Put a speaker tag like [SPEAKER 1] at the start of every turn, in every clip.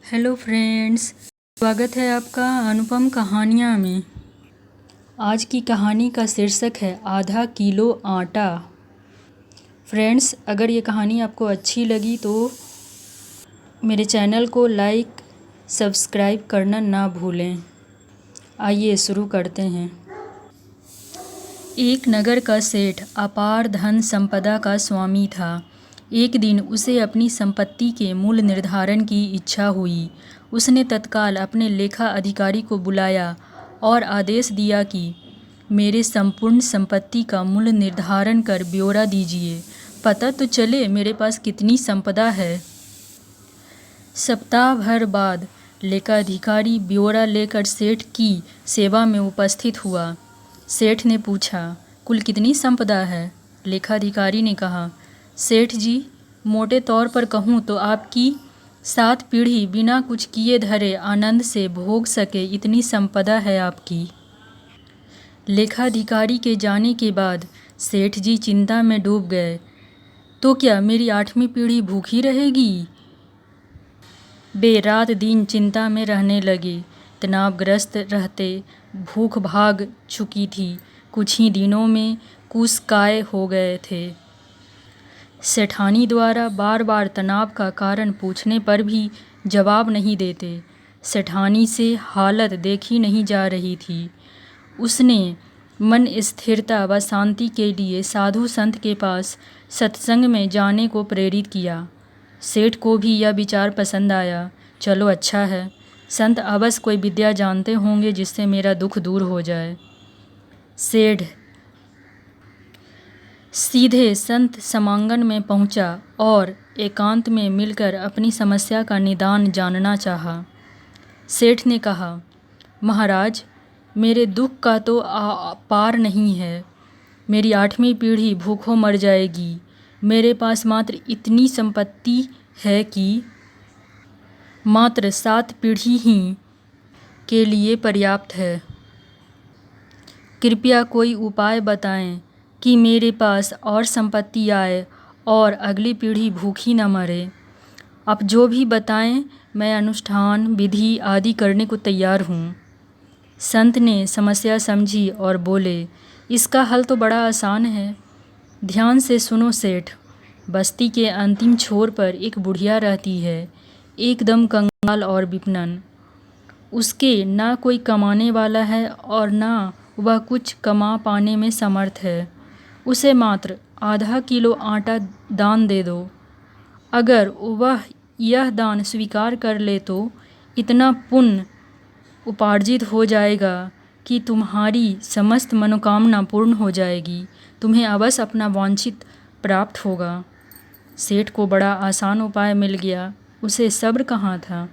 [SPEAKER 1] Hello friends, स्वागत है आपका अनुपम कहानियाँ में। आज की कहानी का शीर्षक है आधा किलो आटा। फ्रेंड्स, अगर ये कहानी आपको अच्छी लगी तो मेरे चैनल को लाइक सब्सक्राइब करना ना भूलें। आइए शुरू करते हैं। एक नगर का सेठ अपार धन संपदा का स्वामी था। एक दिन उसे अपनी संपत्ति के मूल्य निर्धारण की इच्छा हुई। उसने तत्काल अपने लेखा अधिकारी को बुलाया और आदेश दिया कि मेरे संपूर्ण संपत्ति का मूल्य निर्धारण कर ब्यौरा दीजिए, पता तो चले मेरे पास कितनी संपदा है। सप्ताह भर बाद लेखा अधिकारी ब्यौरा लेकर सेठ की सेवा में उपस्थित हुआ। सेठ ने पूछा, कुल कितनी संपदा है? लेखाधिकारी ने कहा, सेठ जी, मोटे तौर पर कहूँ तो आपकी 7 पीढ़ी बिना कुछ किए धरे आनंद से भोग सके इतनी संपदा है आपकी। लेखाधिकारी के जाने के बाद सेठ जी चिंता में डूब गए। तो क्या मेरी 8वीं पीढ़ी भूखी रहेगी? वे रात दिन चिंता में रहने लगे। तनावग्रस्त रहते भूख भाग चुकी थी। कुछ ही दिनों में कुशकाय हो गए थे। सेठानी द्वारा बार बार तनाव का कारण पूछने पर भी जवाब नहीं देते। सेठानी से हालत देखी नहीं जा रही थी। उसने मन स्थिरता व शांति के लिए साधु संत के पास सत्संग में जाने को प्रेरित किया। सेठ को भी यह विचार पसंद आया। चलो अच्छा है, संत अवश्य कोई विद्या जानते होंगे जिससे मेरा दुख दूर हो जाए। सेठ सीधे संत समागम में पहुंचा और एकांत में मिलकर अपनी समस्या का निदान जानना चाहा। सेठ ने कहा, महाराज, मेरे दुख का तो पार नहीं है। मेरी 8वीं पीढ़ी भूखों मर जाएगी। मेरे पास मात्र इतनी संपत्ति है कि मात्र 7 पीढ़ी ही के लिए पर्याप्त है। कृपया कोई उपाय बताएं कि मेरे पास और संपत्ति आए और अगली पीढ़ी भूखी न मरे। आप जो भी बताएं, मैं अनुष्ठान विधि आदि करने को तैयार हूँ। संत ने समस्या समझी और बोले, इसका हल तो बड़ा आसान है। ध्यान से सुनो सेठ। बस्ती के अंतिम छोर पर एक बुढ़िया रहती है, एकदम कंगाल और विपन्न। उसके ना कोई कमाने वाला है और ना वह कुछ कमा पाने में समर्थ है। उसे मात्र आधा किलो आटा दान दे दो। अगर वह यह दान स्वीकार कर ले तो इतना पुण्य उपार्जित हो जाएगा कि तुम्हारी समस्त मनोकामना पूर्ण हो जाएगी। तुम्हें अवश्य अपना वांछित प्राप्त होगा। सेठ को बड़ा आसान उपाय मिल गया। उसे सब्र कहाँ था।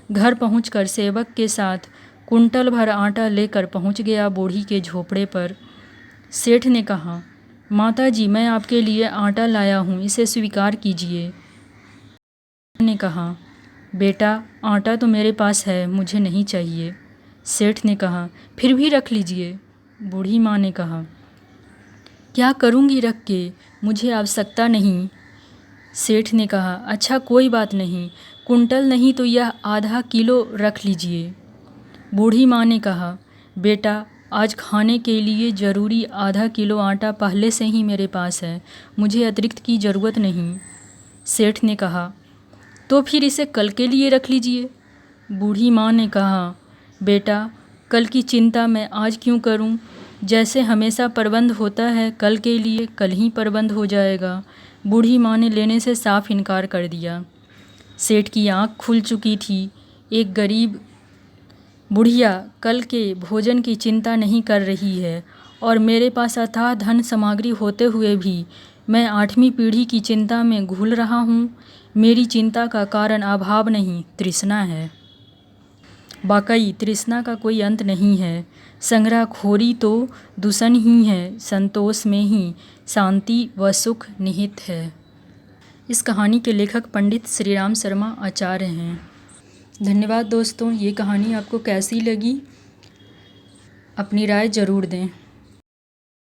[SPEAKER 1] घर पहुंचकर सेवक के साथ कुंटल भर आटा लेकर पहुंच गया बूढ़ी के झोपड़े पर। सेठ ने कहा, माता जी, मैं आपके लिए आटा लाया हूँ, इसे स्वीकार कीजिए। ने कहा, बेटा, आटा तो मेरे पास है, मुझे नहीं चाहिए। सेठ ने कहा, फिर भी रख लीजिए। बूढ़ी माँ ने कहा, क्या करूँगी रख के, मुझे आवश्यकता नहीं। सेठ ने कहा, अच्छा कोई बात नहीं, कुंटल नहीं तो यह आधा किलो रख लीजिए। बूढ़ी माँ ने कहा, बेटा, आज खाने के लिए ज़रूरी आधा किलो आटा पहले से ही मेरे पास है, मुझे अतिरिक्त की ज़रूरत नहीं। सेठ ने कहा, तो फिर इसे कल के लिए रख लीजिए। बूढ़ी माँ ने कहा, बेटा, कल की चिंता मैं आज क्यों करूं? जैसे हमेशा प्रबंध होता है, कल के लिए कल ही प्रबंध हो जाएगा। बूढ़ी माँ ने लेने से साफ इनकार कर दिया। सेठ की आँख खुल चुकी थी। एक गरीब बुढ़िया कल के भोजन की चिंता नहीं कर रही है और मेरे पास अथाह धन सामग्री होते हुए भी मैं 8वीं पीढ़ी की चिंता में घुल रहा हूँ। मेरी चिंता का कारण अभाव नहीं, तृष्णा है। वाकई तृष्णा का कोई अंत नहीं है। संग्रहखोरी तो दूषण ही है। संतोष में ही शांति व सुख निहित है। इस कहानी के लेखक पंडित श्रीराम शर्मा आचार्य हैं। धन्यवाद दोस्तों। ये कहानी आपको कैसी लगी? अपनी राय ज़रूर दें।